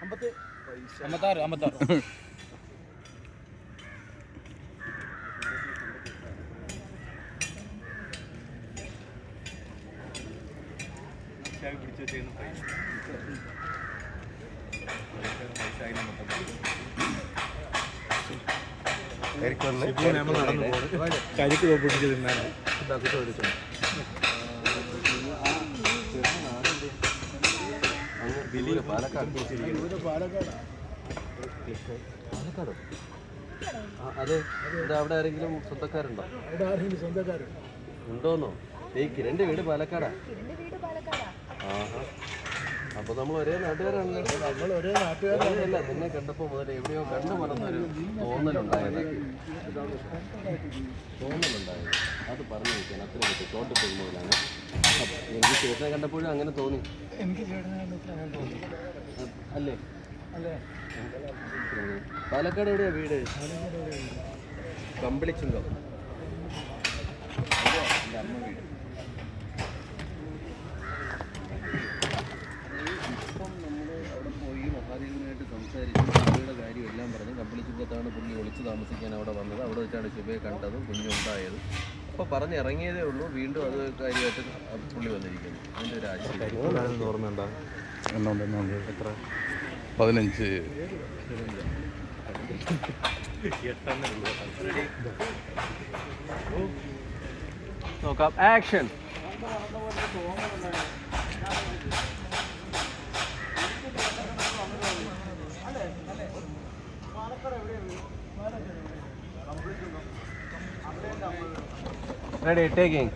56. കരിക്ക് തോപ്പിടിച്ച് തിന്നാണ് പാലക്കാടോ? അതെ, അവിടെ ആരെങ്കിലും സ്വന്തക്കാരുണ്ടോ? ഉണ്ടോന്നോ? കിരണിന്റെ വീട് പാലക്കാടാ? ആഹാ, അപ്പൊ നമ്മൾ ഒരേ നാട്ടുകാരാണല്ലോ. അല്ല, നിന്നെ കണ്ടപ്പോ മുതൽ എവിടെയോ കണ്ടു മറന്നൊരു തോന്നലുണ്ടായത്. അത് പറഞ്ഞു നോക്കാൻ അത്ര പറ്റും. തോട്ട് പോകുമ്പോഴാണ് എനിക്ക് ചേട്ടനെ കണ്ടപ്പോഴും അങ്ങനെ തോന്നി. അല്ലേ? പാലക്കാട് എവിടെയാ വീട്? കമ്പിളിച്ചുണ്ടോ? എൻ്റെ അമ്മ വീട്. ഇപ്പം നമ്മൾ അവിടെ പോയി മഹാദേവനായിട്ട് സംസാരിച്ചു, പുള്ളിയുടെ കാര്യം എല്ലാം പറഞ്ഞ് കമ്പിളിച്ചുങ്കത്താണ് പുള്ളി ഒളിച്ച് താമസിക്കാൻ അവിടെ വന്നത്. അവിടെ വെച്ചാണ് ശുഭയെ കണ്ടതും കുഞ്ഞുണ്ടായത്. അപ്പോൾ പറഞ്ഞിറങ്ങിയതേ ഉള്ളൂ, വീണ്ടും അത് കാര്യമായിട്ട് പുള്ളി വന്നിരിക്കുന്നു. അതിൻ്റെ ഒരു ആശയം ഓർമ്മയുണ്ടോ? എത്ര? 15. നോക്കാം. ആക്ഷൻ. Ready, taking.